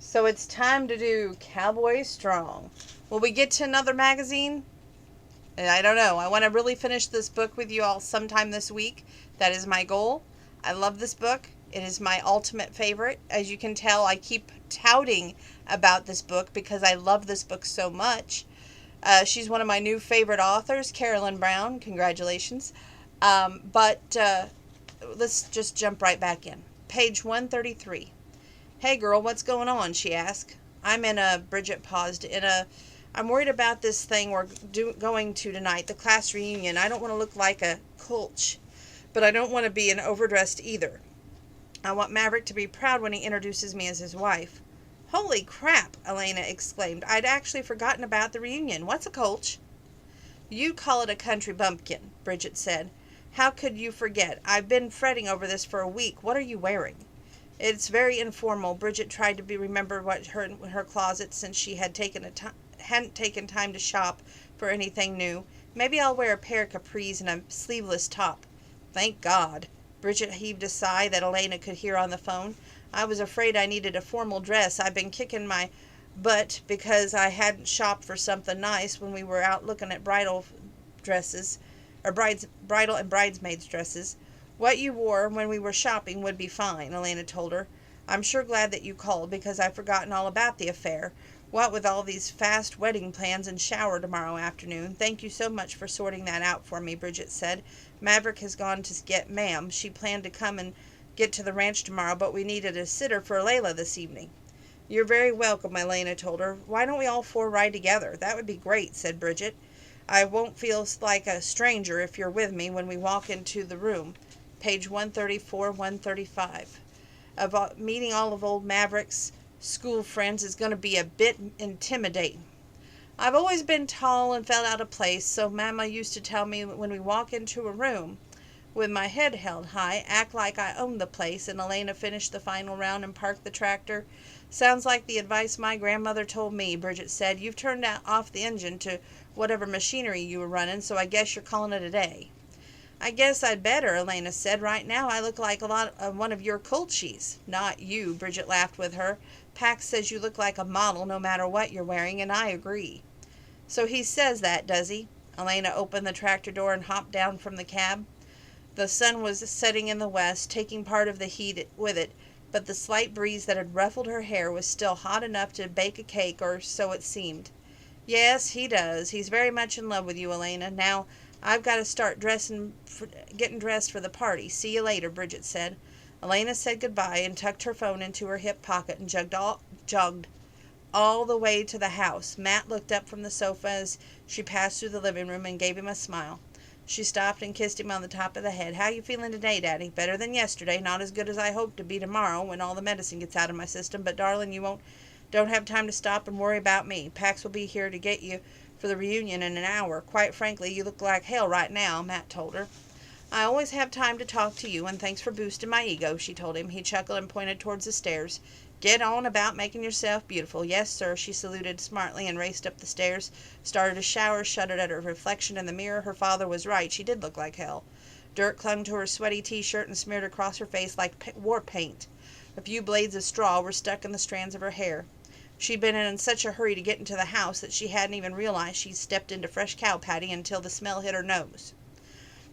So it's time to do Cowboy Strong. Will we get to another magazine? I don't know. I want to really finish this book with you all sometime this week. That is my goal. I love this book. It is my ultimate favorite. As you can tell, I keep touting about this book because I love this book so much. She's one of my new favorite authors, Carolyn Brown. Congratulations. But let's just jump right back in. Page 133. Hey girl, what's going on? She asked. Bridget paused. I'm worried about this thing we're going to tonight, the class reunion. I don't want to look like a culch, but I don't want to be an overdressed either. I want Maverick to be proud when he introduces me as his wife. Holy crap, Elena exclaimed. I'd actually forgotten about the reunion. What's a culch? You call it a country bumpkin, Bridget said. How could you forget? I've been fretting over this for a week. What are you wearing? It's very informal. Bridget tried to remember what her closet since she hadn't taken time to shop for anything new. Maybe I'll wear a pair of capris and a sleeveless top. Thank God. Bridget heaved a sigh that Elena could hear on the phone. I was afraid I needed a formal dress. I've been kicking my butt because I hadn't shopped for something nice when we were out looking at bridal dresses, or bridal and bridesmaids' dresses. What you wore when we were shopping would be fine, Elena told her. I'm sure glad that you called because I've forgotten all about the affair. What with all these fast wedding plans and shower tomorrow afternoon. Thank you so much for sorting that out for me, Bridget said. Maverick has gone to get Ma'am. She planned to come and get to the ranch tomorrow, but we needed a sitter for Layla this evening. You're very welcome, Elena told her. Why don't we all four ride together? That would be great, said Bridget. I won't feel like a stranger if you're with me when we walk into the room. Page 134, 135. Meeting all of old Maverick's school friends is going to be a bit intimidating. I've always been tall and felt out of place, so Mama used to tell me when we walk into a room with my head held high, act like I owned the place, and Elena finished the final round and parked the tractor. Sounds like the advice my grandmother told me, Bridget said. You've turned off the engine to whatever machinery you were running, so I guess you're calling it a day. I guess I'd better, Elena said. Right now I look like one of your culchies. Not you, Bridget laughed with her. Pax says you look like a model no matter what you're wearing, and I agree. So he says that, does he? Elena opened the tractor door and hopped down from the cab. The sun was setting in the west, taking part of the heat with it, but the slight breeze that had ruffled her hair was still hot enough to bake a cake, or so it seemed. Yes, he does. He's very much in love with you, Elena. Now, I've got to start getting dressed for the party. See you later, Bridget said. Elena said goodbye and tucked her phone into her hip pocket and jogged all the way to the house. Matt looked up from the sofa as she passed through the living room and gave him a smile. She stopped and kissed him on the top of the head. How you feeling today, Daddy? Better than yesterday. Not as good as I hope to be tomorrow when all the medicine gets out of my system. But, darling, don't have time to stop and worry about me. Pax will be here to get you for the reunion in an hour. Quite frankly, you look like hell right now, Matt told her. I always have time to talk to you, and thanks for boosting my ego, she told him. He chuckled and pointed towards the stairs. Get on about making yourself beautiful. Yes, sir, she saluted smartly and raced up the stairs, started a shower, shuddered at her reflection in the mirror. Her father was right. She did look like hell. Dirt clung to her sweaty t-shirt and smeared across her face like war paint. A few blades of straw were stuck in the strands of her hair. She'd been in such a hurry to get into the house that she hadn't even realized she'd stepped into fresh cow patty until the smell hit her nose.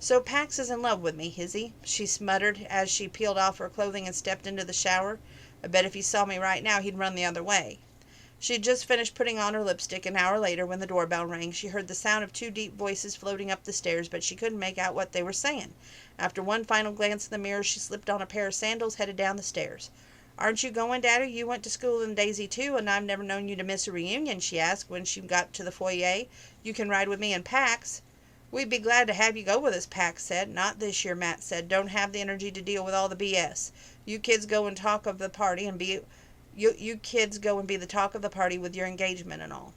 So Pax is in love with me, is he? She muttered as she peeled off her clothing and stepped into the shower. I bet if he saw me right now he'd run the other way. She had just finished putting on her lipstick. An hour later, when the doorbell rang, she heard the sound of two deep voices floating up the stairs, but she couldn't make out what they were saying. After one final glance in the mirror, she slipped on a pair of sandals, headed down the stairs. Aren't you going, Daddy? You went to school in Daisy, too, and I've never known you to miss a reunion, she asked when she got to the foyer. You can ride with me and Pax. We'd be glad to have you go with us, Pax said. Not this year, Matt said. Don't have the energy to deal with all the BS. You kids go and talk of the party and be... You kids go and be the talk of the party with your engagement and all.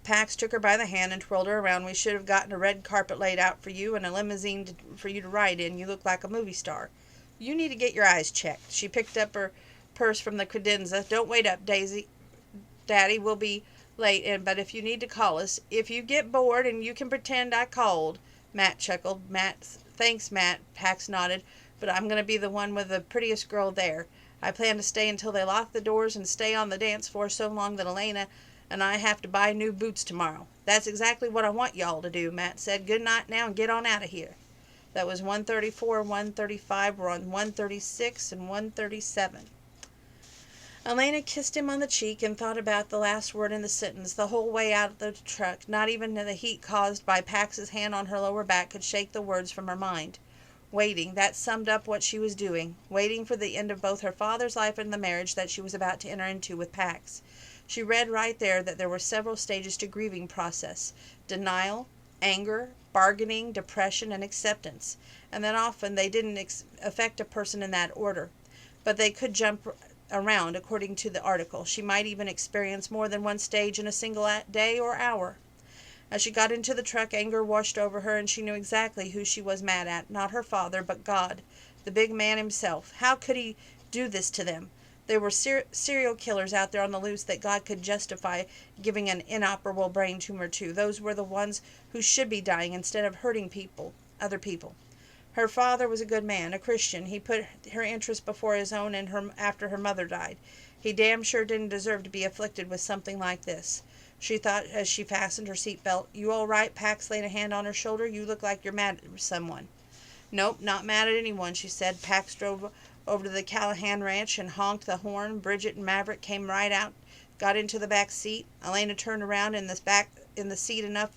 Pax took her by the hand and twirled her around. We should have gotten a red carpet laid out for you and a limousine for you to ride in. You look like a movie star. You need to get your eyes checked. She picked up her purse from the credenza. Don't wait up, Daisy. Daddy will be late, but if you need to call us. If you get bored and you can pretend I called. Matt chuckled. Thanks, Matt. Pax nodded. But I'm going to be the one with the prettiest girl there. I plan to stay until they lock the doors and stay on the dance floor so long that Elena and I have to buy new boots tomorrow. That's exactly what I want y'all to do, Matt said. Good night now and get on out of here. That was 134, 135. We're on 136 and 137. Elena kissed him on the cheek and thought about the last word in the sentence the whole way out of the truck. Not even the heat caused by Pax's hand on her lower back could shake the words from her mind. Waiting, that summed up what she was doing. Waiting for the end of both her father's life and the marriage that she was about to enter into with Pax. She read right there that there were several stages to grieving process. Denial, anger, bargaining, depression, and acceptance. And then often they didn't affect a person in that order. But they could jump around according to the article. She might even experience more than one stage in a single day or hour. As she got into the truck, anger washed over her, and she knew exactly who she was mad at. Not her father, but God, the big man himself. How could he do this to them? There were serial killers out there on the loose that God could justify giving an inoperable brain tumor to. Those were the ones who should be dying instead of hurting other people. Her father was a good man, a Christian. He put her interest before his own after her mother died. He damn sure didn't deserve to be afflicted with something like this. She thought as she fastened her seatbelt. You all right? Pax laid a hand on her shoulder. You look like you're mad at someone. Nope, not mad at anyone, she said. Pax drove over to the Callahan ranch and honked the horn. Bridget and Maverick came right out, got into the back seat. Elena turned around in the seat enough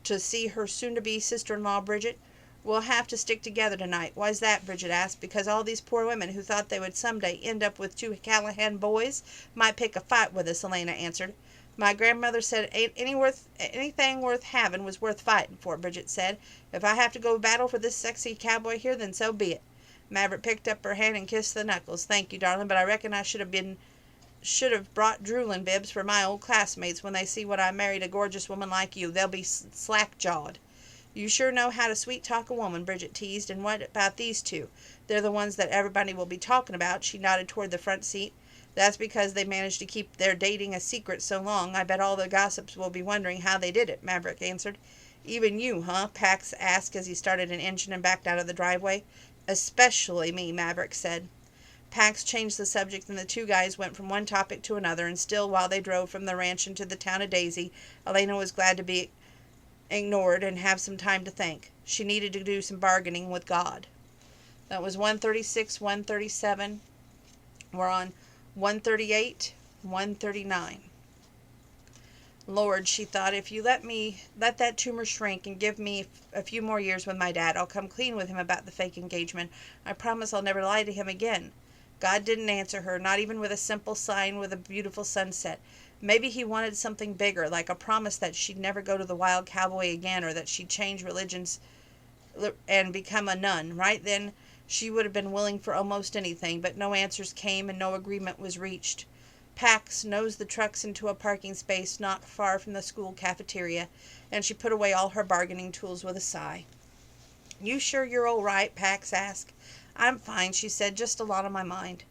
to see her soon-to-be sister-in-law, Bridget. We'll have to stick together tonight. Why's that? Bridget asked. Because all these poor women who thought they would someday end up with 2 Callahan boys might pick a fight with us, Elena answered. My grandmother said anything worth having was worth fighting for, Bridget said. If I have to go battle for this sexy cowboy here, then so be it. Maverick picked up her hand and kissed the knuckles. Thank you, darling, but I reckon I should have brought drooling bibs for my old classmates when they see what I married a gorgeous woman like you. They'll be slack-jawed. You sure know how to sweet-talk a woman, Bridget teased. And what about these two? They're the ones that everybody will be talking about. She nodded toward the front seat. That's because they managed to keep their dating a secret so long. I bet all the gossips will be wondering how they did it, Maverick answered. Even you, huh? Pax asked as he started an engine and backed out of the driveway. Especially me, Maverick said. Pax changed the subject, and the two guys went from one topic to another, and still while they drove from the ranch into the town of Daisy, Elena was glad to be ignored and have some time to think. She needed to do some bargaining with God. That was 136, 137. We're on 138, 139. Lord, she thought, if you let that tumor shrink and give me a few more years with my dad, I'll come clean with him about the fake engagement. I promise I'll never lie to him again. God didn't answer her, not even with a simple sign with a beautiful sunset. Maybe he wanted something bigger, like a promise that she'd never go to the wild cowboy again, or that she'd change religions and become a nun. Right then, she would have been willing for almost anything, but no answers came and no agreement was reached. Pax nosed the trucks into a parking space not far from the school cafeteria, and she put away all her bargaining tools with a sigh. You sure you're all right? Pax asked. I'm fine, she said, just a lot on my mind.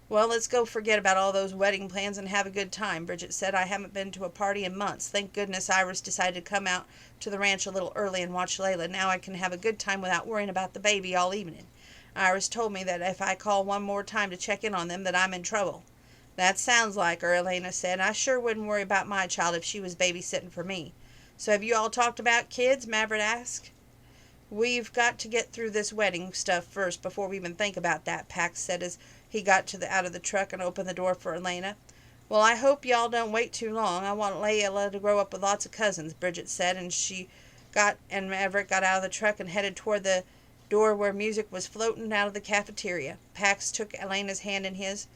Well, let's go forget about all those wedding plans and have a good time, Bridget said. I haven't been to a party in months. Thank goodness Iris decided to come out to the ranch a little early and watch Layla. Now I can have a good time without worrying about the baby all evening. Iris told me that if I call one more time to check in on them, that I'm in trouble. That sounds like her, Elena said. I sure wouldn't worry about my child if she was babysitting for me. So have you all talked about kids? Maverick asked. We've got to get through this wedding stuff first before we even think about that, Pax said as he got out of the truck and opened the door for Elena. Well, I hope y'all don't wait too long. I want Layla to grow up with lots of cousins, Bridget said, and Maverick got out of the truck and headed toward the door where music was floating out of the cafeteria. Pax took Elena's hand in his.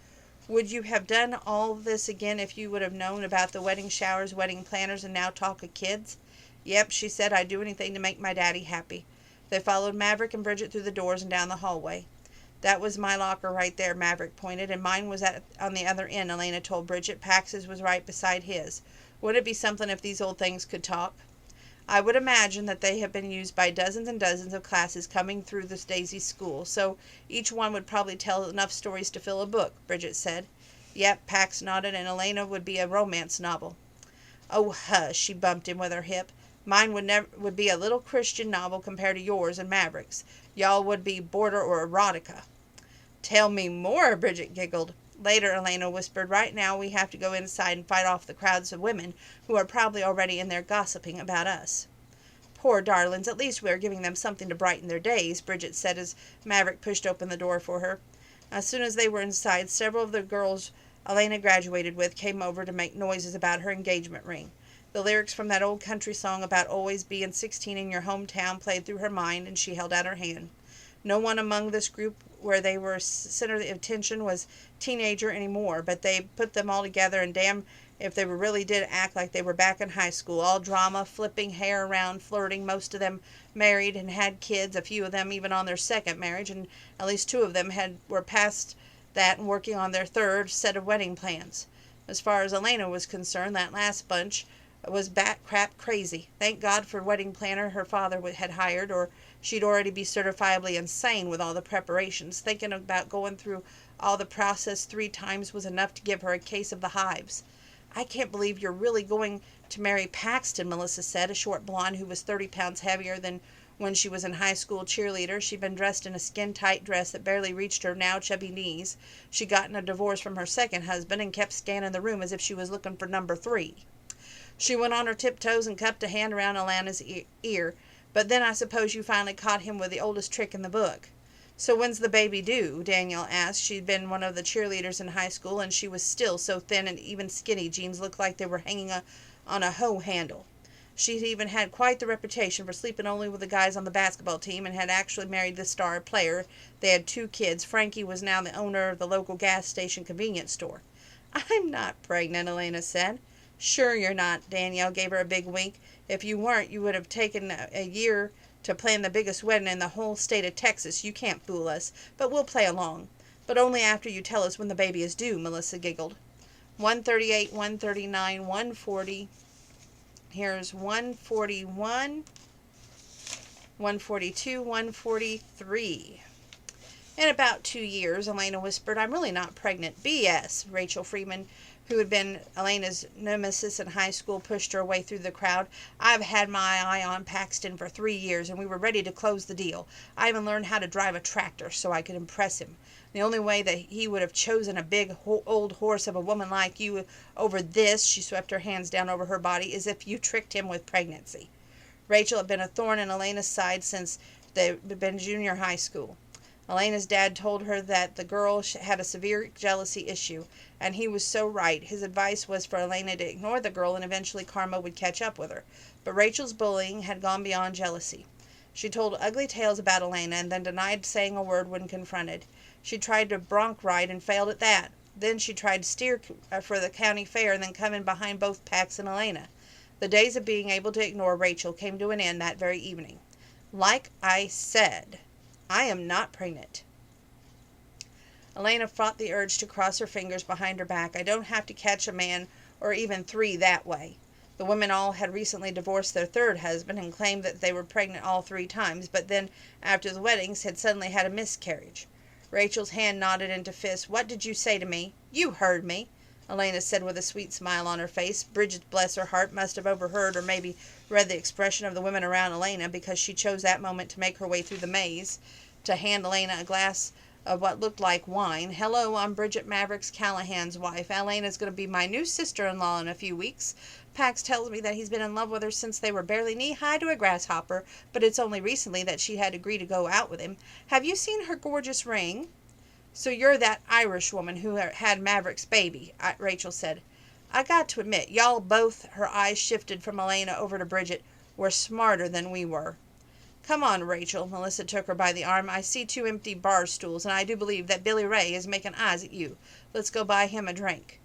Would you have done all this again if you would have known about the wedding showers, wedding planners, and now talk of kids? Yep, she said. I'd do anything to make my daddy happy. They followed Maverick and Bridget through the doors and down the hallway. That was my locker right there, Maverick pointed, and mine was on the other end, Elena told Bridget. Pax's was right beside his. Wouldn't it be something if these old things could talk? I would imagine that they have been used by dozens and dozens of classes coming through this Daisy school, so each one would probably tell enough stories to fill a book, Bridget said. Yep, Pax nodded, and Elena would be a romance novel. Oh, hush, she bumped him with her hip. Mine would be a little Christian novel compared to yours and Maverick's. Y'all would be border or erotica. Tell me more, Bridget giggled. Later, Elena whispered. Right now we have to go inside and fight off the crowds of women who are probably already in there gossiping about us. Poor darlings, at least we are giving them something to brighten their days, Bridget said as Maverick pushed open the door for her. As soon as they were inside, several of the girls Elena graduated with came over to make noises about her engagement ring. The lyrics from that old country song about always being 16 in your hometown played through her mind, and she held out her hand. No one among this group where they were center of attention was teenager anymore, but they put them all together, and damn if they really did act like they were back in high school. All drama, flipping hair around, flirting, most of them married and had kids, a few of them even on their second marriage, and at least two of them were past that and working on their third set of wedding plans. As far as Elena was concerned, that last bunch was bat crap crazy. Thank God for wedding planner her father had hired, or she'd already be certifiably insane with all the preparations. Thinking about going through all the process 3 times was enough to give her a case of the hives. I can't believe you're really going to marry Paxton, Melissa said, a short blonde who was 30 pounds heavier than when she was in high school cheerleader. She'd been dressed in a skin-tight dress that barely reached her now chubby knees. She'd gotten a divorce from her second husband and kept scanning the room as if she was looking for number 3. She went on her tiptoes and cupped a hand around Alana's ear. But then I suppose you finally caught him with the oldest trick in the book. So when's the baby due? Danielle asked. She'd been one of the cheerleaders in high school, and she was still so thin, and even skinny jeans looked like they were hanging on a hoe handle. She'd even had quite the reputation for sleeping only with the guys on the basketball team, and had actually married the star player. They had 2 kids. Frankie was now the owner of the local gas station convenience store. I'm not pregnant, Elena said. Sure you're not, Danielle gave her a big wink. If you weren't, you would have taken a year to plan the biggest wedding in the whole state of Texas. You can't fool us, but we'll play along. But only after you tell us when the baby is due, Melissa giggled. 138, 139, 140. Here's 141, 142, 143. In about 2 years, Elena whispered. I'm really not pregnant. BS, Rachel Freeman, who had been Elena's nemesis in high school, pushed her way through the crowd. I've had my eye on Paxton for 3 years, and we were ready to close the deal. I even learned how to drive a tractor so I could impress him. The only way that he would have chosen a big old horse of a woman like you over this, she swept her hands down over her body, is if you tricked him with pregnancy. Rachel had been a thorn in Elena's side since they'd been junior high school. Elena's dad told her that the girl had a severe jealousy issue, and he was so right. His advice was for Elena to ignore the girl, and eventually karma would catch up with her. But Rachel's bullying had gone beyond jealousy. She told ugly tales about Elena, and then denied saying a word when confronted. She tried to bronc ride and failed at that. Then she tried to steer for the county fair and then come in behind both Pax and Elena. The days of being able to ignore Rachel came to an end that very evening. Like I said, I am not pregnant. Elena fought the urge to cross her fingers behind her back. I don't have to catch a man, or even 3, that way. The women all had recently divorced their third husband and claimed that they were pregnant all 3 times, but then, after the weddings, had suddenly had a miscarriage. Rachel's hand nodded into fist. What did you say to me? You heard me, Elena said with a sweet smile on her face. Bridget, bless her heart, must have overheard or maybe read the expression of the women around Elena, because she chose that moment to make her way through the maze, to hand Elena a glass of what looked like wine. Hello, I'm Bridget Maverick's Callahan's wife. Elena's going to be my new sister-in-law in a few weeks. Pax tells me that he's been in love with her since they were barely knee-high to a grasshopper, but it's only recently that she had agreed to go out with him. Have you seen her gorgeous ring? So you're that Irish woman who had Maverick's baby, Rachel said. I got to admit, y'all both, her eyes shifted from Elena over to Bridget, were smarter than we were. Come on, Rachel, Melissa took her by the arm. I see 2 empty bar stools, and I do believe that Billy Ray is making eyes at you. Let's go buy him a drink.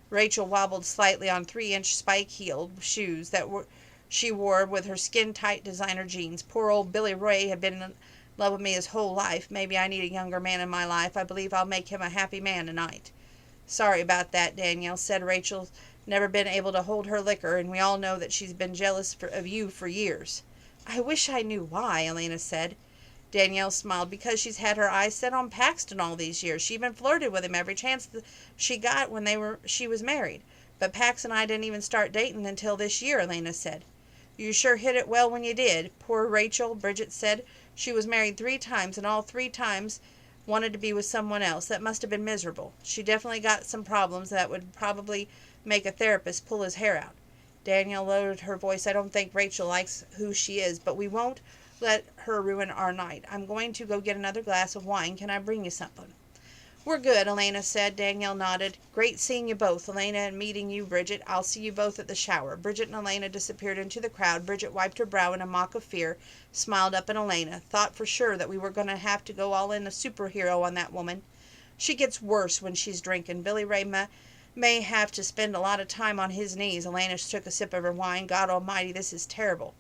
Rachel wobbled slightly on 3-inch spike-heeled shoes that she wore with her skin-tight designer jeans. Poor old Billy Ray had been in love with me his whole life. Maybe I need a younger man in my life. I believe I'll make him a happy man tonight. Sorry about that, Danielle said. Rachel's never been able to hold her liquor, and we all know that she's been jealous of you for years. I wish I knew why, Elena said. Danielle smiled. Because she's had her eyes set on Paxton all these years. She even flirted with him every chance she got when she was married. But Pax and I didn't even start dating until this year, Elena said. You sure hit it well when you did. Poor Rachel, Bridget said. She was married 3 times, and all 3 times Wanted to be with someone else. That must have been miserable. She definitely got some problems that would probably make a therapist pull his hair out. Danielle lowered her voice. I don't think Rachel likes who she is, but we won't let her ruin our night. I'm going to go get another glass of wine. Can I bring you something? We're good, Elena said. Danielle nodded. Great seeing you both, Elena, and meeting you, Bridget. I'll see you both at the shower. Bridget and Elena disappeared into the crowd. Bridget wiped her brow in a mock of fear, smiled up at Elena. Thought for sure that we were going to have to go all in a superhero on that woman. She gets worse when she's drinking. Billy Ray may have to spend a lot of time on his knees. Elena took a sip of her wine. God almighty, this is terrible.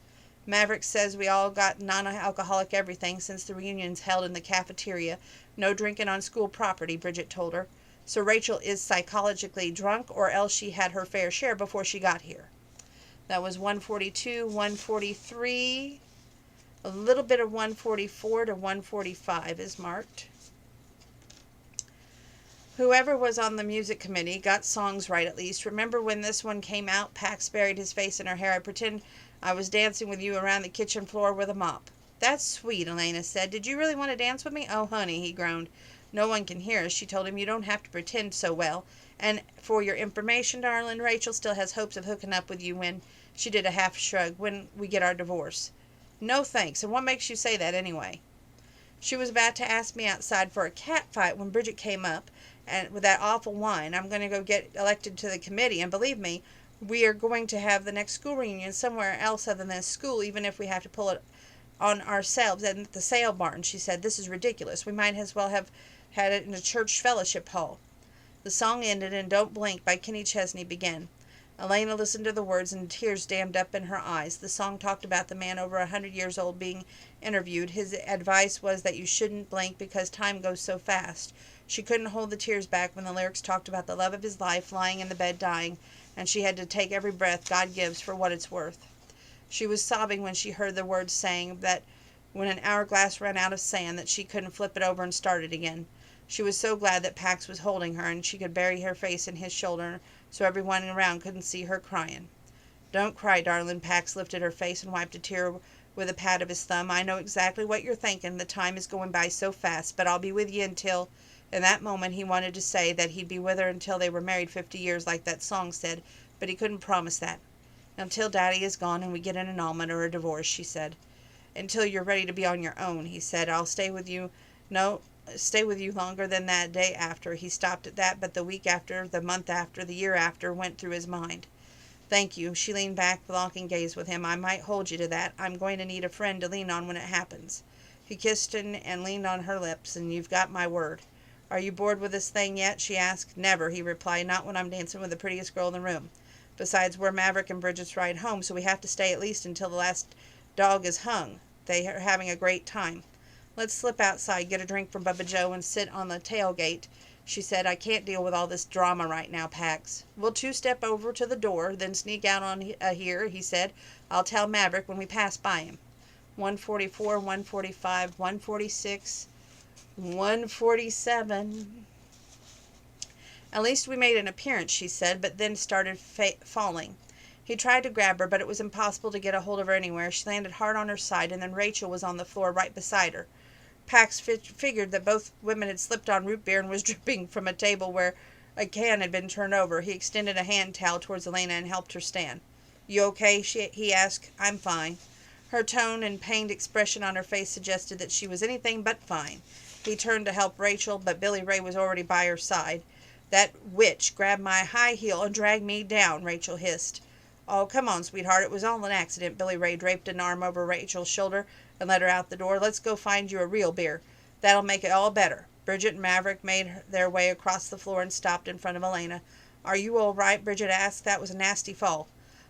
Maverick says we all got non-alcoholic everything since the reunions held in the cafeteria. No drinking on school property, Bridget told her. So Rachel is psychologically drunk, or else she had her fair share before she got here. That was 142, 143. A little bit of 144 to 145 is marked. Whoever was on the music committee got songs right at least. Remember when this one came out? Pax buried his face in her hair. I pretend I was dancing with you around the kitchen floor with a mop. That's sweet, Elena said. Did you really want to dance with me? Oh, honey, he groaned. No one can hear us. She told him you don't have to pretend so well. And for your information, darling, Rachel still has hopes of hooking up with you when, she did a half shrug, when we get our divorce. No thanks. And what makes you say that anyway? She was about to ask me outside for a cat fight when Bridget came up and with that awful whine. I'm going to go get elected to the committee, and believe me, we are going to have the next school reunion somewhere else other than this school, even if we have to pull it on ourselves at the sale barn, she said. This is ridiculous. We might as well have had it in a church fellowship hall. The song ended, and Don't Blink by Kenny Chesney began. Elena listened to the words, and tears dammed up in her eyes. The song talked about the man over 100 years old being interviewed. His advice was that you shouldn't blink because time goes so fast. She couldn't hold the tears back when the lyrics talked about the love of his life lying in the bed dying, and she had to take every breath God gives for what it's worth. She was sobbing when she heard the words saying that when an hourglass ran out of sand that she couldn't flip it over and start it again. She was so glad that Pax was holding her and she could bury her face in his shoulder so everyone around couldn't see her crying. Don't cry, darling. Pax lifted her face and wiped a tear with a pat of his thumb. I know exactly what you're thinking. The time is going by so fast, but I'll be with you until... In that moment he wanted to say that he'd be with her until they were married 50 years like that song said, but he couldn't promise that. Until Daddy is gone and we get an annulment or a divorce, she said. Until you're ready to be on your own, he said. I'll stay with you. No, stay with you longer than that day after. He stopped at that, but the week after, the month after, the year after went through his mind. Thank you. She leaned back, locking gaze with him. I might hold you to that. I'm going to need a friend to lean on when it happens. He kissed her and leaned on her lips, and you've got my word. Are you bored with this thing yet? She asked. Never, he replied. Not when I'm dancing with the prettiest girl in the room. Besides, we're Maverick and Bridget's ride home, so we have to stay at least until the last dog is hung. They are having a great time. Let's slip outside, get a drink from Bubba Joe, and sit on the tailgate, she said. I can't deal with all this drama right now, Pax. We'll two-step over to the door, then sneak out on here, he said. I'll tell Maverick when we pass by him. 144, 145, 146... 147. At least we made an appearance, she said, but then started falling. He tried to grab her, but it was impossible to get a hold of her anywhere. She landed hard on her side, and then Rachel was on the floor right beside her. Pax figured that both women had slipped on root beer and was dripping from a table where a can had been turned over. He extended a hand towel towards Elena and helped her stand. You okay? He asked. I'm fine. Her tone and pained expression on her face suggested that she was anything but fine. He turned to help Rachel, but Billy Ray was already by her side. That witch grabbed my high heel and dragged me down, Rachel hissed. Oh, come on, sweetheart. It was all an accident. Billy Ray draped an arm over Rachel's shoulder and led her out the door. Let's go find you a real beer. That'll make it all better. Bridget and Maverick made their way across the floor and stopped in front of Elena. Are you all right? Bridget asked. That was a nasty fall.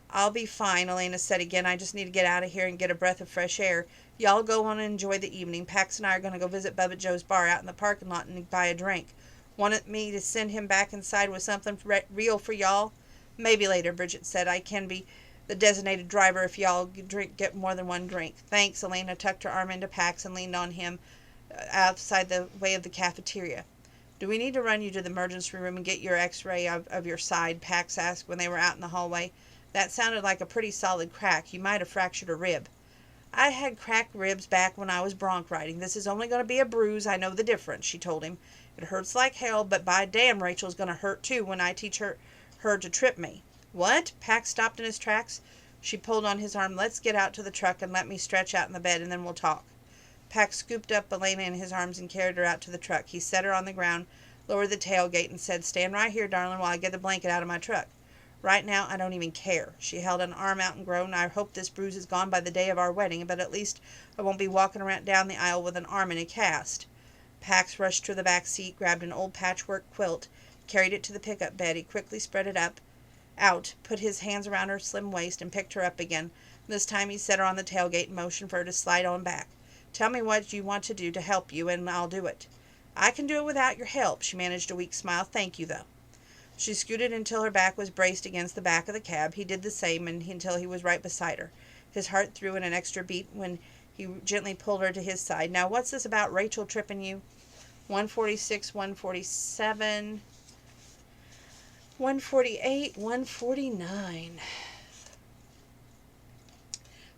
I'll be fine, Elena said again. I just need to get out of here and get a breath of fresh air. Y'all go on and enjoy the evening. Pax and I are going to go visit Bubba Joe's bar out in the parking lot and buy a drink. Wanted me to send him back inside with something real for y'all? Maybe later, Bridget said. I can be the designated driver if y'all get more than one drink. Thanks. Elena tucked her arm into Pax and leaned on him outside the way of the cafeteria. Do we need to run you to the emergency room and get your x-ray of your side? Pax asked when they were out in the hallway. That sounded like a pretty solid crack. You might have fractured a rib. I had cracked ribs back when I was bronc riding. This is only going to be a bruise. I know the difference, she told him. It hurts like hell, but by damn, Rachel's going to hurt too when I teach her to trip me. What? Pax stopped in his tracks. She pulled on his arm. Let's get out to the truck and let me stretch out in the bed, and then we'll talk. Pax scooped up Elena in his arms and carried her out to the truck. He set her on the ground, lowered the tailgate, and said, "Stand right here, darling, while I get the blanket out of my truck." "Right now, I don't even care." She held an arm out and groaned. "I hope this bruise is gone by the day of our wedding, but at least I won't be walking around down the aisle with an arm in a cast." Pax rushed to the back seat, grabbed an old patchwork quilt, carried it to the pickup bed. He quickly spread it out, put his hands around her slim waist, and picked her up again. This time he set her on the tailgate and motioned for her to slide on back. "Tell me what you want to do to help you, and I'll do it." "I can do it without your help." She managed a weak smile. "Thank you, though." She scooted until her back was braced against the back of the cab. He did the same until he was right beside her. His heart threw in an extra beat when he gently pulled her to his side. "Now, what's this about Rachel tripping you?" 146, 147, 148, 149.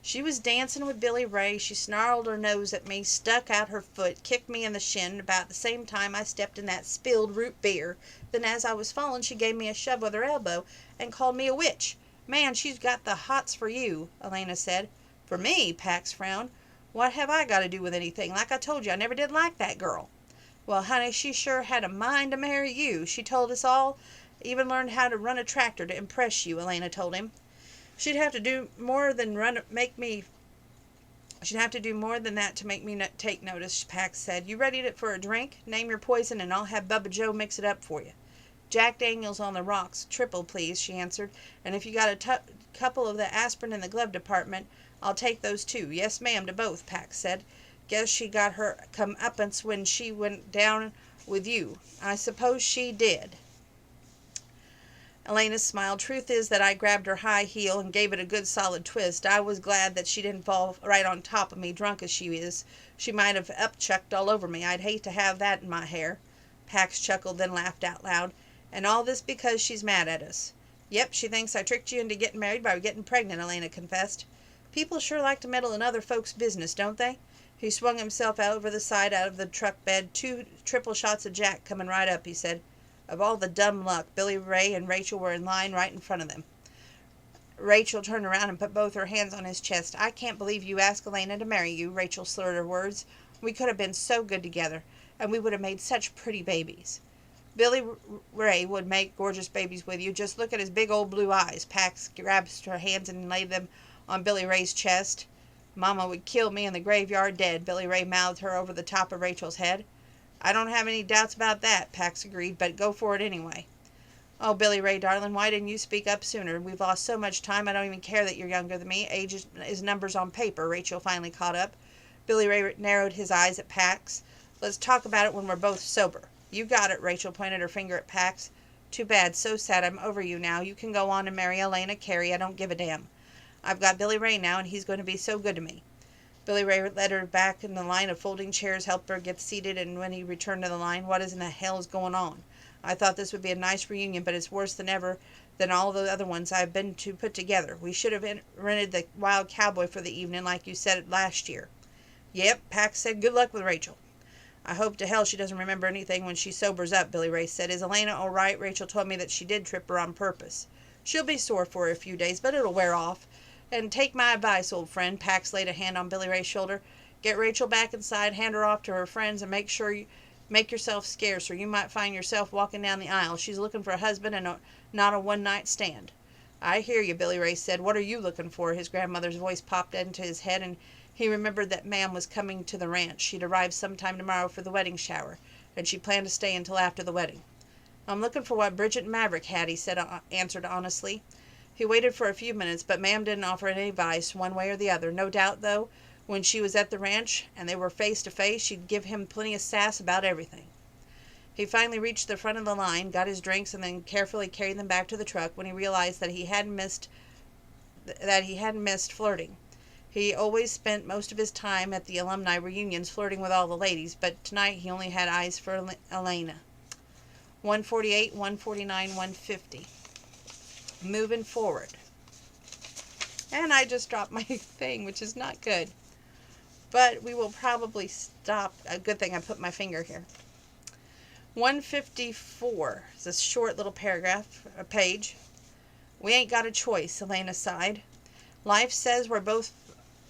She was dancing with Billy Ray. She snarled her nose at me, stuck out her foot, kicked me in the shin. About the same time I stepped in that spilled root beer. Then as I was falling, she gave me a shove with her elbow and called me a witch. "Man, she's got the hots for you," Elena said. "For me?" Pax frowned. "What have I got to do with anything? Like I told you, I never did like that girl." "Well, honey, she sure had a mind to marry you. She told us all, even learned how to run a tractor to impress you," Elena told him. She'd have to do more than She'd have to do more than that to make me take notice," Pax said. "You ready for a drink? Name your poison and I'll have Bubba Joe mix it up for you." "Jack Daniels on the rocks, triple, please," she answered. "And if you got a couple of the aspirin in the glove department, I'll take those too." "Yes, ma'am, to both," Pax said. "Guess she got her comeuppance when she went down with you." "I suppose she did." Elena smiled. "Truth is that I grabbed her high heel and gave it a good solid twist. I was glad that she didn't fall right on top of me, drunk as she is. She might have upchucked all over me. I'd hate to have that in my hair." Pax chuckled, then laughed out loud. "And all this because she's mad at us." "Yep, she thinks I tricked you into getting married by getting pregnant," Elena confessed. "People sure like to meddle in other folks' business, don't they?" He swung himself out over the side out of the truck bed. "Two triple shots of Jack coming right up," he said. Of all the dumb luck, Billy Ray and Rachel were in line right in front of them. Rachel turned around and put both her hands on his chest. "I can't believe you asked Elena to marry you," Rachel slurred her words. "We could have been so good together, and we would have made such pretty babies." "Billy Ray would make gorgeous babies with you. Just look at his big old blue eyes." Pax grabbed her hands and laid them on Billy Ray's chest. "Mama would kill me in the graveyard dead," Billy Ray mouthed her over the top of Rachel's head. "I don't have any doubts about that," Pax agreed, "but go for it anyway." "Oh, Billy Ray, darling, why didn't you speak up sooner? We've lost so much time. I don't even care that you're younger than me. Age is numbers on paper." Rachel finally caught up. Billy Ray narrowed his eyes at Pax. "Let's talk about it when we're both sober." "You got it," Rachel pointed her finger at Pax. "Too bad. So sad. I'm over you now. You can go on and marry Elena Carey. I don't give a damn. I've got Billy Ray now, and he's going to be so good to me." Billy Ray led her back in the line of folding chairs, helped her get seated, and when he returned to the line, "What in the hell is going on? I thought this would be a nice reunion, but it's worse than ever than all the other ones I've been to put together. We should have rented the Wild Cowboy for the evening like you said last year." "Yep," Pax said. "Good luck with Rachel." "I hope to hell she doesn't remember anything when she sobers up," Billy Ray said. "Is Elena all right? Rachel told me that she did trip her on purpose." "She'll be sore for a few days, but it'll wear off. And take my advice, old friend." Pax laid a hand on Billy Ray's shoulder. "Get Rachel back inside, hand her off to her friends, and make yourself scarce, or you might find yourself walking down the aisle. She's looking for a husband and not a one-night stand." "I hear you," Billy Ray said. "What are you looking for?" His grandmother's voice popped into his head, and he remembered that Mam was coming to the ranch. She'd arrive sometime tomorrow for the wedding shower, and she planned to stay until after the wedding. "I'm looking for what Bridget and Maverick had," he answered honestly. He waited for a few minutes, but Mam didn't offer any advice one way or the other. No doubt, though, when she was at the ranch and they were face to face, she'd give him plenty of sass about everything. He finally reached the front of the line, got his drinks, and then carefully carried them back to the truck when he realized that he hadn't missed flirting. He always spent most of his time at the alumni reunions flirting with all the ladies, but tonight he only had eyes for Elena. 148, 149, 150. Moving forward. And I just dropped my thing, which is not good. but we will probably stop. A good thing I put my finger here. 154 is a short little paragraph, a page. We ain't got a choice, Elena sighed. Life says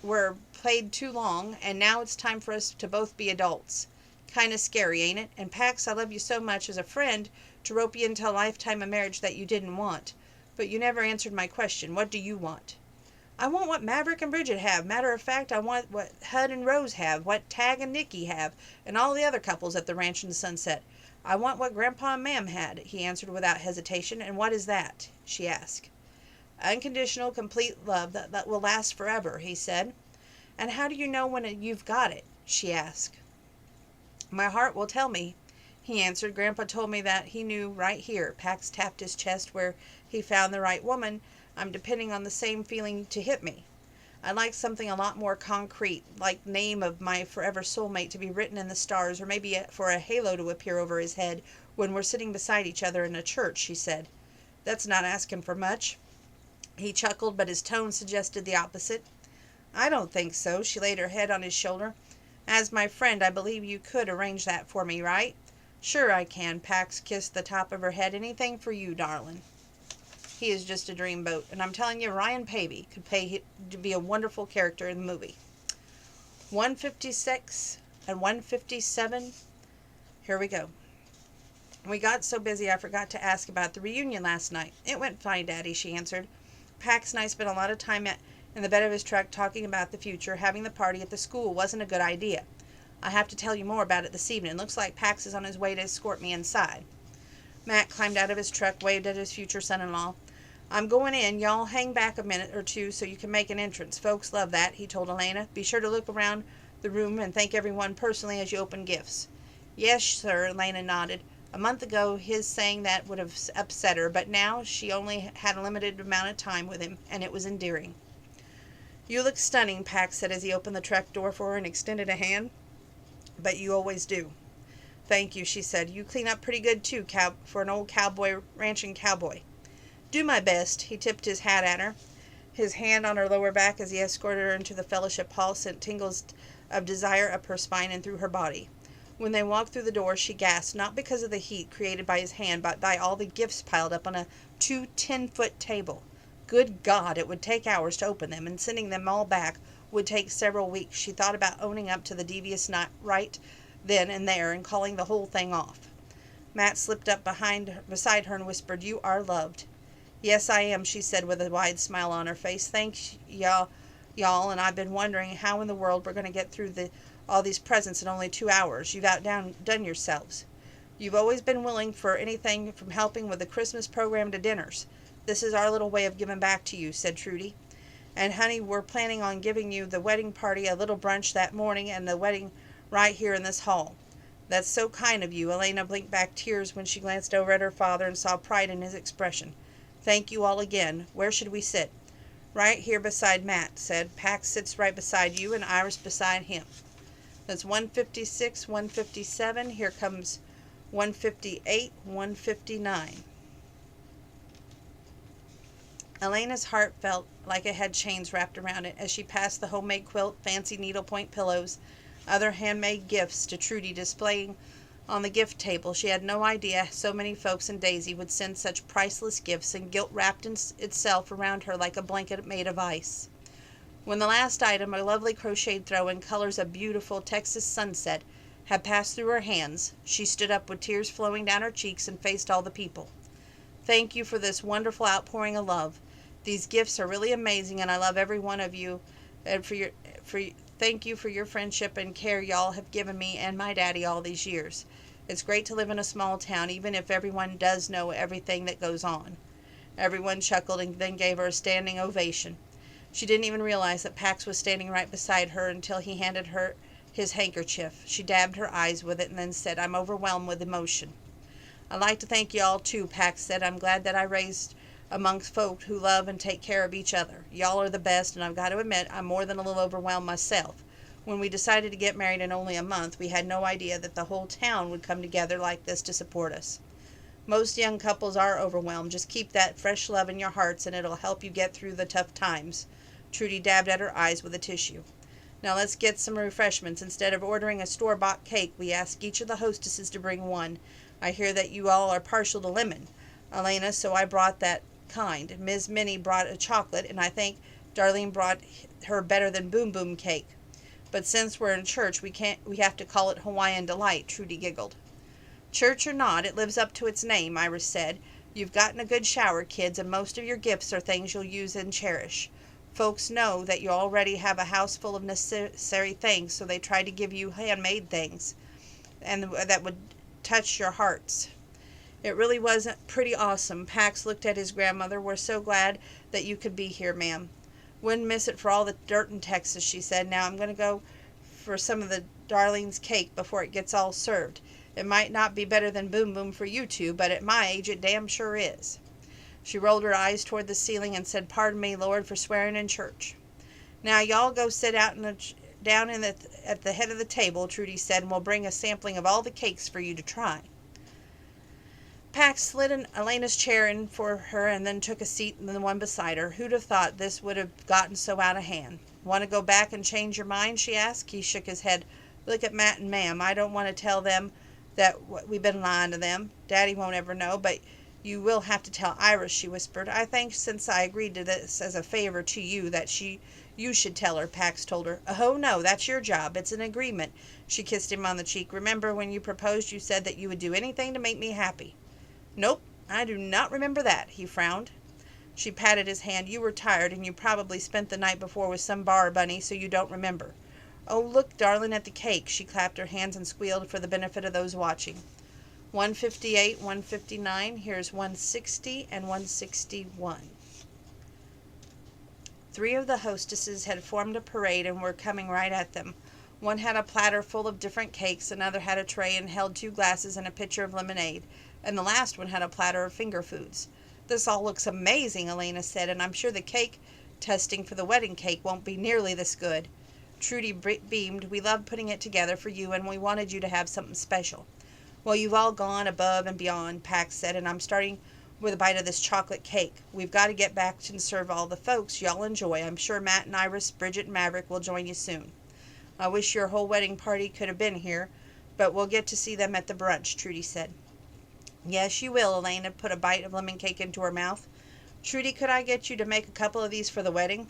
we're played too long, and now it's time for us to both be adults. Kinda scary, ain't it? And Pax, I love you so much as a friend to rope you into a lifetime of marriage that you didn't want. But you never answered my question. What do you want? I want what Maverick and Bridget have. Matter of fact, I want what Hud and Rose have, what Tag and Nikki have, and all the other couples at the ranch in the Sunset. I want what Grandpa and Mam had, he answered without hesitation. And what is that? She asked. Unconditional, complete love that will last forever, he said. And how do you know when you've got it? She asked. My heart will tell me, he answered. Grandpa told me that he knew right here. Pax tapped his chest where he found the right woman. I'm depending on the same feeling to hit me. I'd like something a lot more concrete, like name of my forever soulmate to be written in the stars, or maybe for a halo to appear over his head when we're sitting beside each other in a church, she said. That's not asking for much. He chuckled, but his tone suggested the opposite. I don't think so. She laid her head on his shoulder. As my friend, I believe you could arrange that for me, right? Sure I can. Pax kissed the top of her head. Anything for you, darling. He is just a dreamboat, and I'm telling you, Ryan Paevey could pay to be a wonderful character in the movie. 156 and 157. Here we go. We got so busy I forgot to ask about the reunion last night. It went fine, Daddy, she answered. Pax and I spent a lot of time in the bed of his truck talking about the future. Having the party at the school wasn't a good idea. I have to tell you more about it this evening. Looks like Pax is on his way to escort me inside. Matt climbed out of his truck, waved at his future son-in-law. I'm going in. Y'all hang back a minute or two so you can make an entrance. Folks love that, he told Elena. Be sure to look around the room and thank everyone personally as you open gifts. Yes, sir, Elena nodded. A month ago, his saying that would have upset her, but now she only had a limited amount of time with him, and it was endearing. You look stunning, Pax said as he opened the truck door for her and extended a hand. But you always do. Thank you, she said. You clean up pretty good, too, for an old cowboy, ranching cowboy. Do my best. He tipped his hat at her. His hand on her lower back as he escorted her into the fellowship hall sent tingles of desire up her spine and through her body. When they walked through the door, she gasped, not because of the heat created by his hand, but by all the gifts piled up on a 10-foot table. Good God, it would take hours to open them, and sending them all back would take several weeks. She thought about owning up to the devious night right then and there and calling the whole thing off. Matt slipped up beside her and whispered, You are loved. Yes, I am, she said with a wide smile on her face. Thanks, y'all, and I've been wondering how in the world we're going to get through all these presents in only 2 hours. You've outdone yourselves. You've always been willing for anything from helping with the Christmas program to dinners. This is our little way of giving back to you, said Trudy. And, honey, we're planning on giving you the wedding party a little brunch that morning and the wedding right here in this hall. That's so kind of you. Elena blinked back tears when she glanced over at her father and saw pride in his expression. Thank you all again. Where should we sit? Right here beside Matt said. Pax sits right beside you and Iris beside him. That's 156, 157. Here comes 158, 159. Elena's heart felt like it had chains wrapped around it as she passed the homemade quilt, fancy needlepoint pillows, other handmade gifts to Trudy displaying on the gift table. She had no idea so many folks in Daisy would send such priceless gifts, and guilt wrapped itself around her like a blanket made of ice. When the last item, a lovely crocheted throw in colors of beautiful Texas sunset, had passed through her hands, she stood up with tears flowing down her cheeks and faced all the people. Thank you for this wonderful outpouring of love. These gifts are really amazing, and I love every one of you. And thank you for your friendship and care y'all have given me and my daddy all these years. It's great to live in a small town, even if everyone does know everything that goes on. Everyone chuckled and then gave her a standing ovation. She didn't even realize that Pax was standing right beside her until he handed her his handkerchief. She dabbed her eyes with it and then said, I'm overwhelmed with emotion. I'd like to thank y'all too, Pax said. I'm glad that I raised amongst folk who love and take care of each other. Y'all are the best, and I've got to admit I'm more than a little overwhelmed myself. When we decided to get married in only a month, we had no idea that the whole town would come together like this to support us. Most young couples are overwhelmed. Just keep that fresh love in your hearts, and it'll help you get through the tough times. Trudy dabbed at her eyes with a tissue. Now let's get some refreshments. Instead of ordering a store-bought cake, we ask each of the hostesses to bring one. I hear that you all are partial to lemon, Elena, so I brought that kind. Ms. Minnie brought a chocolate, and I think Darlene brought her better than Boom Boom cake. But since we're in church, we have to call it Hawaiian Delight, Trudy giggled. Church or not, it lives up to its name, Iris said. You've gotten a good shower, kids, and most of your gifts are things you'll use and cherish. Folks know that you already have a house full of necessary things, so they try to give you handmade things and that would touch your hearts. It really was pretty awesome. Pax looked at his grandmother. We're so glad that you could be here, ma'am. Wouldn't miss it for all the dirt in Texas, she said. Now I'm going to go for some of the Darlene's cake before it gets all served. It might not be better than Boom Boom for you two, but at my age it damn sure is. She rolled her eyes toward the ceiling and said, Pardon me, Lord, for swearing in church. Now y'all go sit out at the head of the table, Trudy said, and we'll bring a sampling of all the cakes for you to try. Pax slid Elena's chair in for her and then took a seat in the one beside her. Who'd have thought this would have gotten so out of hand? Want to go back and change your mind, she asked. He shook his head. Look at Matt and Ma'am. I don't want to tell them that we've been lying to them. Daddy won't ever know, but you will have to tell Iris, she whispered. I think since I agreed to this as a favor to you that you should tell her, Pax told her. Oh, no, that's your job. It's an agreement. She kissed him on the cheek. Remember when you proposed you said that you would do anything to make me happy? Nope, I do not remember that, he frowned. She patted his hand. You were tired, and you probably spent the night before with some bar bunny, so you don't remember. Oh, look, darling, at the cake. She clapped her hands and squealed for the benefit of those watching. 158, 159, here's 160 and 161. 3 of the hostesses had formed a parade and were coming right at them. One had a platter full of different cakes, another had a tray and held 2 glasses and a pitcher of lemonade, and the last one had a platter of finger foods. This all looks amazing, Elena said, and I'm sure the cake testing for the wedding cake won't be nearly this good. Trudy beamed. We loved putting it together for you, and we wanted you to have something special. Well, you've all gone above and beyond, Pax said, and I'm starting with a bite of this chocolate cake. We've got to get back and serve all the folks. Y'all enjoy. I'm sure Matt and Iris, Bridget, and Maverick will join you soon. I wish your whole wedding party could have been here, but we'll get to see them at the brunch, Trudy said. Yes, you will, Elena put a bite of lemon cake into her mouth. Trudy, could I get you to make a couple of these for the wedding?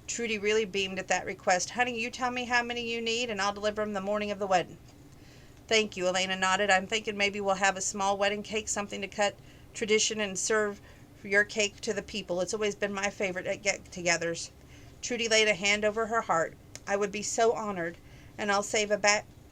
Trudy really beamed at that request. Honey, you tell me how many you need, and I'll deliver them the morning of the wedding. Thank you, Elena nodded. I'm thinking maybe we'll have a small wedding cake, something to cut tradition and serve your cake to the people. It's always been my favorite at get-togethers. Trudy laid a hand over her heart. I would be so honored, and I'll save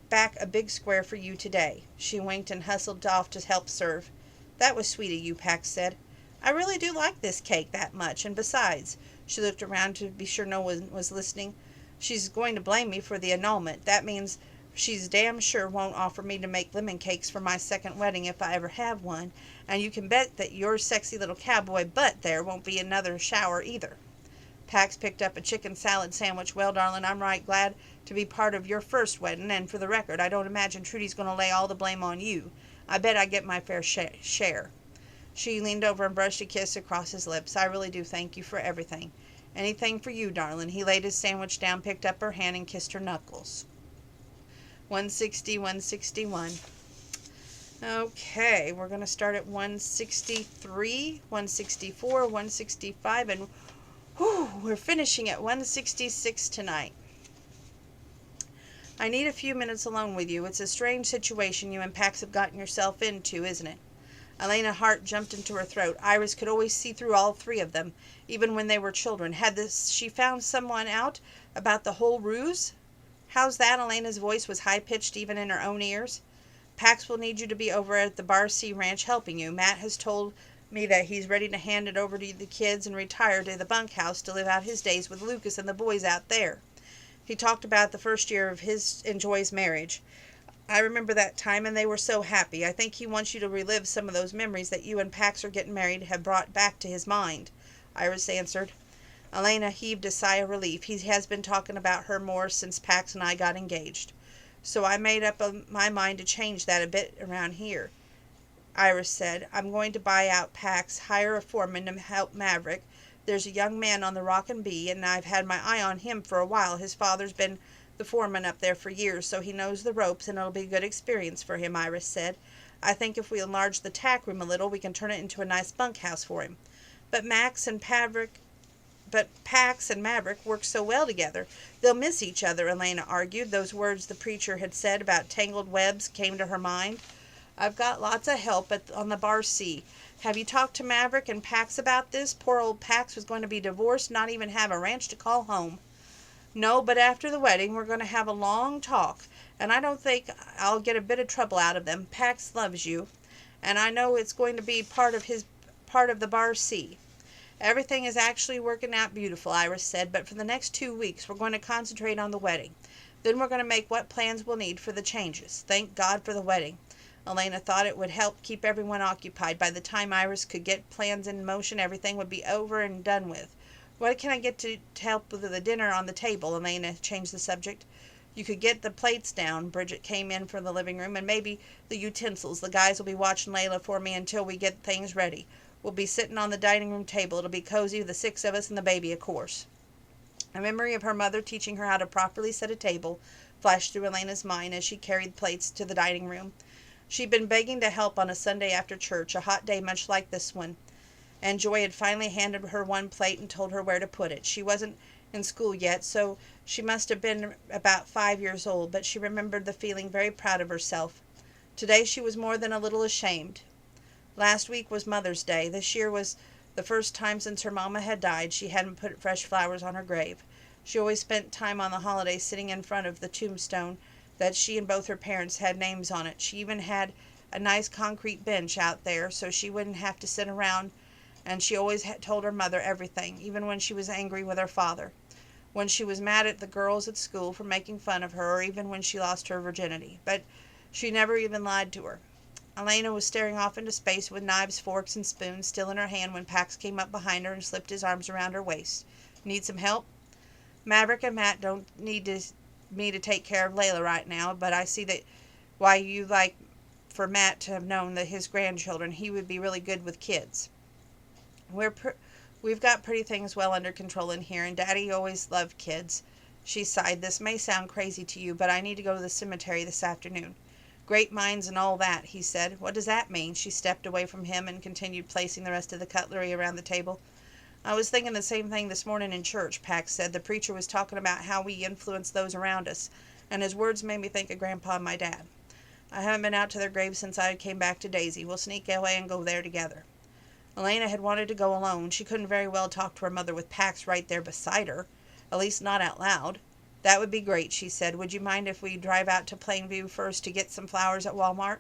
back a big square for you today. She winked and hustled off to help serve. That was sweet of you, Pax said. I really do like this cake that much, and besides, she looked around to be sure no one was listening, she's going to blame me for the annulment. That means she's damn sure won't offer me to make lemon cakes for my second wedding if I ever have one, and you can bet that your sexy little cowboy butt there won't be another shower either. Pax picked up a chicken salad sandwich. Well, darling, I'm right glad to be part of your first wedding, and for the record, I don't imagine Trudy's going to lay all the blame on you. I bet I get my fair share. She leaned over and brushed a kiss across his lips. I really do thank you for everything. Anything for you, darling. He laid his sandwich down, picked up her hand, and kissed her knuckles. 160, 161. Okay, we're going to start at 163, 164, 165, and we're finishing at 166 tonight. I need a few minutes alone with you. It's a strange situation you and Pax have gotten yourself into, isn't it? Elena's heart jumped into her throat. Iris could always see through all 3 of them, even when they were children. She found someone out about the whole ruse? How's that? Elena's voice was high-pitched even in her own ears. Pax will need you to be over at the Bar C Ranch helping you. Matt has told me that he's ready to hand it over to the kids and retire to the bunkhouse to live out his days with Lucas and the boys out there. He talked about the first year of his and Joy's marriage. I remember that time, and they were so happy. I think he wants you to relive some of those memories that you and Pax are getting married have brought back to his mind, Iris answered. Elena heaved a sigh of relief. He has been talking about her more since Pax and I got engaged. So I made up my mind to change that a bit around here, Iris said. I'm going to buy out Pax, hire a foreman to help Maverick. There's a young man on the Rock and Bee, and I've had my eye on him for a while. His father's been the foreman up there for years, so he knows the ropes, and it'll be a good experience for him," Iris said. "I think if we enlarge the tack room a little, we can turn it into a nice bunkhouse for him. But Pax and Maverick work so well together. They'll miss each other," Elena argued. Those words the preacher had said about tangled webs came to her mind. "I've got lots of help on the Bar C. Have you talked to Maverick and Pax about this? Poor old Pax was going to be divorced, not even have a ranch to call home." "No, but after the wedding we're going to have a long talk, and I don't think I'll get a bit of trouble out of them. Pax loves you, and I know it's going to be part of the Bar C. Everything is actually working out beautiful," Iris said, "but for the next 2 weeks we're going to concentrate on the wedding. Then we're going to make what plans we'll need for the changes. Thank God for the wedding." Elena thought it would help keep everyone occupied. By the time Iris could get plans in motion, everything would be over and done with. "What can I get to help with the dinner on the table?" Elena changed the subject. "You could get the plates down." Bridget came in from the living room. "And maybe the utensils. The guys will be watching Layla for me until we get things ready. We'll be sitting on the dining room table. It'll be cozy, the 6 of us and the baby, of course." A memory of her mother teaching her how to properly set a table flashed through Elena's mind as she carried plates to the dining room. She'd been begging to help on a Sunday after church, a hot day much like this one, and Joy had finally handed her one plate and told her where to put it. She wasn't in school yet, so she must have been about 5 years old, but she remembered the feeling very proud of herself. Today she was more than a little ashamed. Last week was Mother's Day. This year was the first time since her mama had died she hadn't put fresh flowers on her grave. She always spent time on the holidays sitting in front of the tombstone that she and both her parents had names on it. She even had a nice concrete bench out there so she wouldn't have to sit around, and she always told her mother everything, even when she was angry with her father, when she was mad at the girls at school for making fun of her, or even when she lost her virginity. But she never even lied to her. Elena was staring off into space with knives, forks, and spoons still in her hand when Pax came up behind her and slipped his arms around her waist. "Need some help?" "Maverick and Matt don't need me to take care of Layla right now, but I see that why you like for Matt to have known that his grandchildren. He would be really good with kids. We've got pretty things well under control in here, and Daddy always loved kids." She sighed. "This may sound crazy to you, but I need to go to the cemetery this afternoon." "Great minds and all that," he said. "What does that mean?" She stepped away from him and continued placing the rest of the cutlery around the table. "I was thinking the same thing this morning in church," Pax said. "The preacher was talking about how we influence those around us, and his words made me think of Grandpa and my dad. I haven't been out to their graves since I came back to Daisy. We'll sneak away and go there together." Elena had wanted to go alone. She couldn't very well talk to her mother with Pax right there beside her, at least not out loud. "That would be great," she said. "Would you mind if we drive out to Plainview first to get some flowers at Walmart?"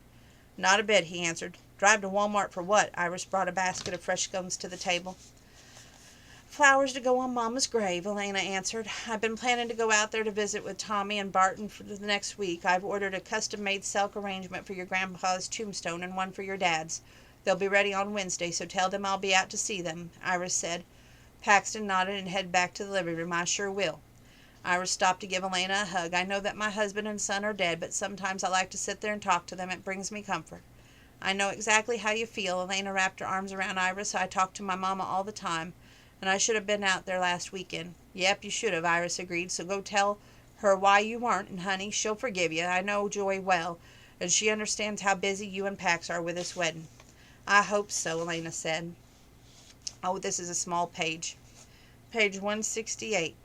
"Not a bit," he answered. "Drive to Walmart for what?" Iris brought a basket of fresh scones to the table. "Flowers to go on Mama's grave," Elena answered. "I've been planning to go out there to visit with Tommy and Barton for the next week. I've ordered a custom-made silk arrangement for your grandpa's tombstone and one for your dad's. They'll be ready on Wednesday, so tell them I'll be out to see them," Iris said. Paxton nodded and headed back to the living room. "I sure will." Iris stopped to give Elena a hug. "I know that my husband and son are dead, but sometimes I like to sit there and talk to them. It brings me comfort." "I know exactly how you feel." Elena wrapped her arms around Iris. "I talk to my mama all the time, and I should have been out there last weekend." "Yep, you should have," Iris agreed. "So go tell her why you weren't, and honey, she'll forgive you. I know Joy well, and she understands how busy you and Pax are with this wedding." "I hope so," Elena said. Oh, this is a small page. Page 168.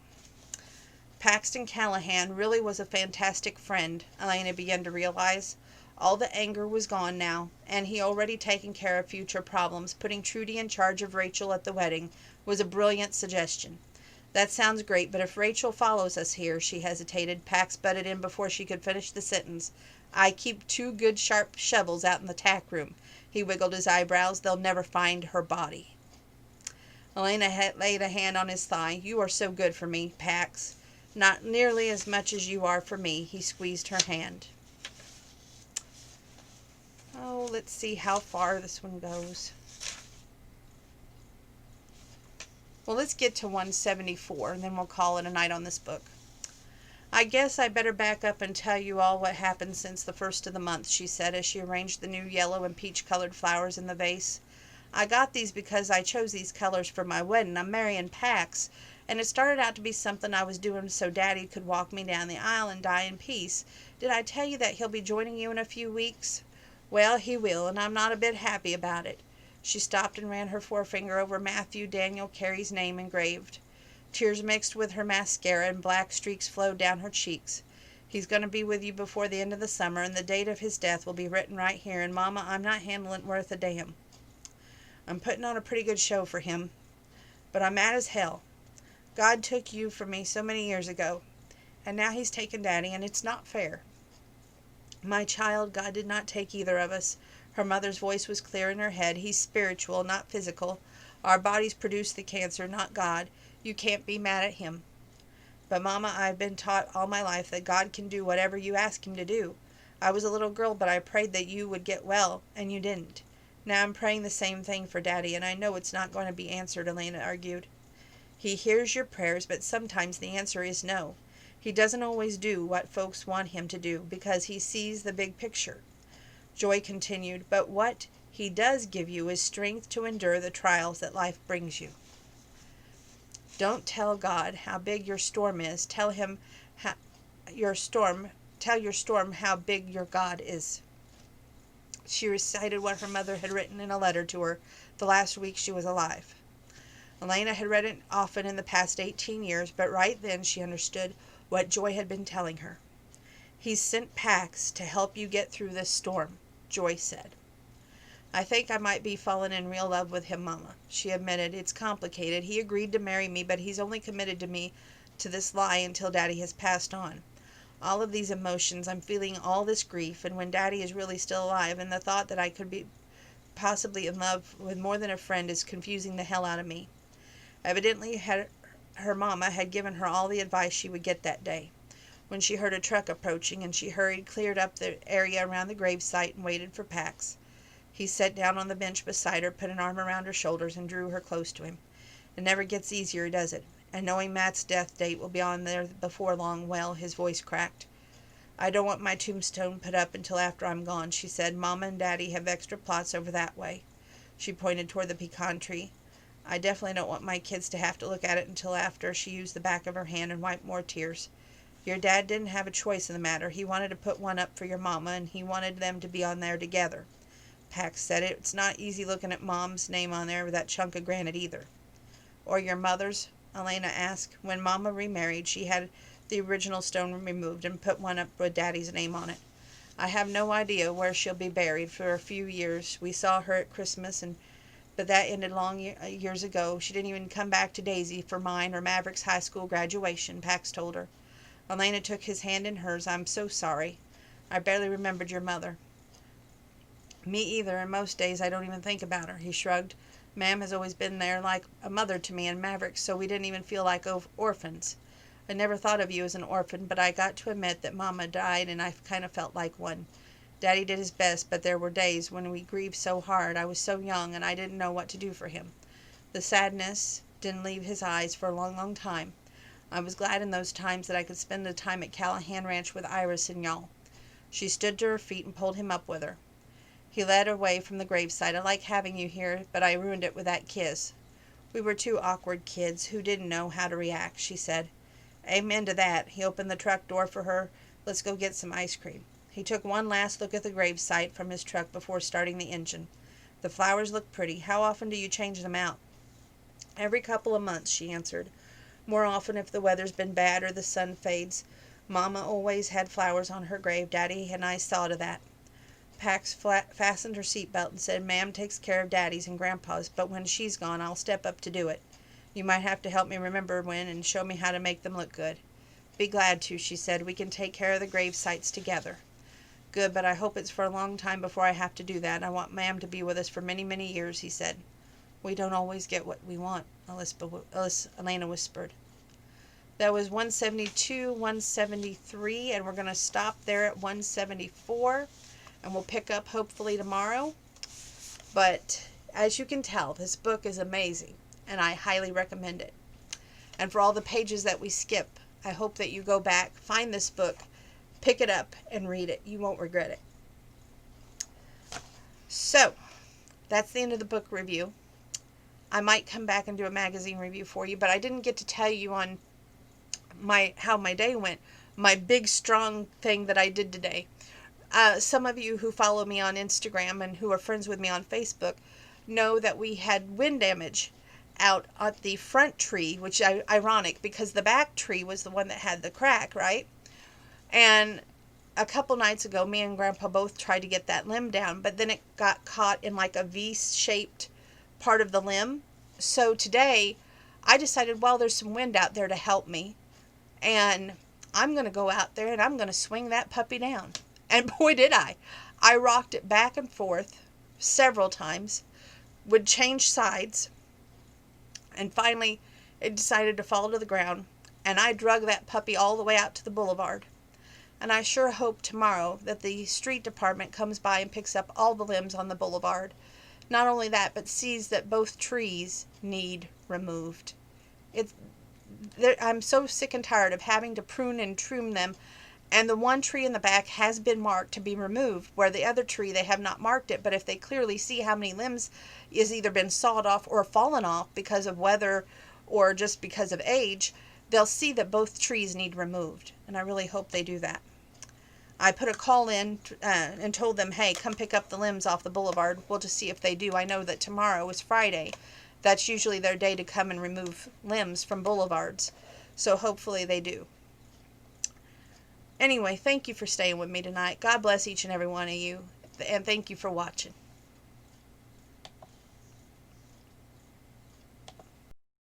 Paxton Callahan really was a fantastic friend, Elena began to realize. All the anger was gone now, and he already taken care of future problems. Putting Trudy in charge of Rachel at the wedding was a brilliant suggestion. "That sounds great, but if Rachel follows us here," she hesitated. Pax butted in before she could finish the sentence. "I keep 2 good sharp shovels out in the tack room." He wiggled his eyebrows. "They'll never find her body." Elena had laid a hand on his thigh. "You are so good for me, Pax." "Not nearly as much as you are for me." He squeezed her hand. Oh, let's see how far this one goes. Well, let's get to 174, and then we'll call it a night on this book. "I guess I better back up and tell you all what happened since the first of the month," she said as she arranged the new yellow and peach-colored flowers in the vase. "I got these because I chose these colors for my wedding. I'm marrying Pax, and it started out to be something I was doing so Daddy could walk me down the aisle and die in peace. Did I tell you that he'll be joining you in a few weeks? Well, he will, and I'm not a bit happy about it." She stopped and ran her forefinger over Matthew Daniel Carey's name engraved. Tears mixed with her mascara and black streaks flowed down her cheeks. "He's going to be with you before the end of the summer, and the date of his death will be written right here, and Mama, I'm not handling it worth a damn. I'm putting on a pretty good show for him, but I'm mad as hell. God took you from me so many years ago, and now he's taken Daddy, and it's not fair." "My child, God did not take either of us." Her mother's voice was clear in her head. "He's spiritual, not physical. Our bodies produce the cancer, not God. You can't be mad at him." "But Mama, I've been taught all my life that God can do whatever you ask him to do. I was a little girl, but I prayed that you would get well, and you didn't. Now I'm praying the same thing for Daddy, and I know it's not going to be answered," Elena argued. "He hears your prayers, but sometimes the answer is no. He doesn't always do what folks want him to do, because he sees the big picture." Joy continued, "But what he does give you is strength to endure the trials that life brings you. Don't tell God how big your storm is. Tell your storm how big your God is." She recited what her mother had written in a letter to her the last week she was alive. Elena had read it often in the past 18 years, but right then she understood what Joy had been telling her. "He's sent Pax to help you get through this storm," Joy said. "I think I might be falling in real love with him, Mama," she admitted. "It's complicated. He agreed to marry me, but he's only committed to me to this lie until Daddy has passed on. All of these emotions, I'm feeling all this grief, and when Daddy is really still alive, and the thought that I could be possibly in love with more than a friend is confusing the hell out of me." Evidently her Mama had given her all the advice she would get that day. When she heard a truck approaching, and she hurried, cleared up the area around the gravesite, and waited for Pax. He sat down on the bench beside her, put an arm around her shoulders, and drew her close to him. "It never gets easier, does it? And knowing Matt's death date will be on there before long, well," his voice cracked. "I don't want my tombstone put up until after I'm gone," she said. "Mama and Daddy have extra plots over that way." She pointed toward the pecan tree. "I definitely don't want my kids to have to look at it until after." She used the back of her hand and wiped more tears. "Your dad didn't have a choice in the matter. He wanted to put one up for your Mama, and he wanted them to be on there together." Pax said, "It's not easy looking at Mom's name on there with that chunk of granite either." "Or your mother's?" Elena asked. "When Mama remarried, she had the original stone removed and put one up with Daddy's name on it. I have no idea where she'll be buried. For a few years we saw her at Christmas, but that ended long years ago. She didn't even come back to Daisy for mine or Maverick's high school graduation," Pax told her. Elena took his hand in hers. "I'm so sorry. I barely remembered your mother." "Me either, and most days I don't even think about her," he shrugged. "Mam has always been there like a mother to me and Maverick, so we didn't even feel like orphans. I never thought of you as an orphan, but I got to admit that Mama died and I kind of felt like one. Daddy did his best, but there were days when we grieved so hard. I was so young and I didn't know what to do for him." The sadness didn't leave his eyes for a long, long time. "I was glad in those times that I could spend the time at Callahan Ranch with Iris and y'all." She stood to her feet and pulled him up with her. He led away from the gravesite. "I like having you here, but I ruined it with that kiss." "We were two awkward kids who didn't know how to react," she said. "Amen to that." He opened the truck door for her. "Let's go get some ice cream." He took one last look at the gravesite from his truck before starting the engine. "The flowers look pretty. How often do you change them out?" "Every couple of months," she answered. "More often if the weather's been bad or the sun fades. Mama always had flowers on her grave. Daddy and I saw to that." Pax fastened her seatbelt and said, "Ma'am takes care of Daddy's and Grandpa's, but when she's gone I'll step up to do it. You might have to help me remember when and show me how to make them look good." "Be glad to," she said. "We can take care of the grave sites together." "Good, but I hope it's for a long time before I have to do that. I want Ma'am to be with us for many, many years," he said. "We don't always get what we want," Elena whispered. That was 172, 173, and we're going to stop there at 174, and we'll pick up hopefully tomorrow. But as you can tell, this book is amazing, and I highly recommend it. And for all the pages that we skip, I hope that you go back, find this book, pick it up, and read it. You won't regret it. So, that's the end of the book review. I might come back and do a magazine review for you, but I didn't get to tell you on how my day went. My big strong thing that I did today. Some of you who follow me on Instagram and who are friends with me on Facebook know that we had wind damage out at the front tree, which is ironic because the back tree was the one that had the crack, right? And a couple nights ago, me and Grandpa both tried to get that limb down, but then it got caught in like a V-shaped part of the limb. So today, I decided, well, there's some wind out there to help me, and I'm going to go out there and I'm going to swing that puppy down. And boy, did I. I rocked it back and forth several times, would change sides, and finally it decided to fall to the ground, and I drug that puppy all the way out to the boulevard. And I sure hope tomorrow that the street department comes by and picks up all the limbs on the boulevard. Not only that, but sees that both trees need removed. I'm so sick and tired of having to prune and trim them, and the one tree in the back has been marked to be removed, where the other tree they have not marked it, but if they clearly see how many limbs is either been sawed off or fallen off because of weather or just because of age, they'll see that both trees need removed, and I really hope they do that. I put a call in and told them, hey, come pick up the limbs off the boulevard. We'll just see if they do. I know that tomorrow is Friday. That's usually their day to come and remove limbs from boulevards. So hopefully they do. Anyway, thank you for staying with me tonight. God bless each and every one of you. And thank you for watching.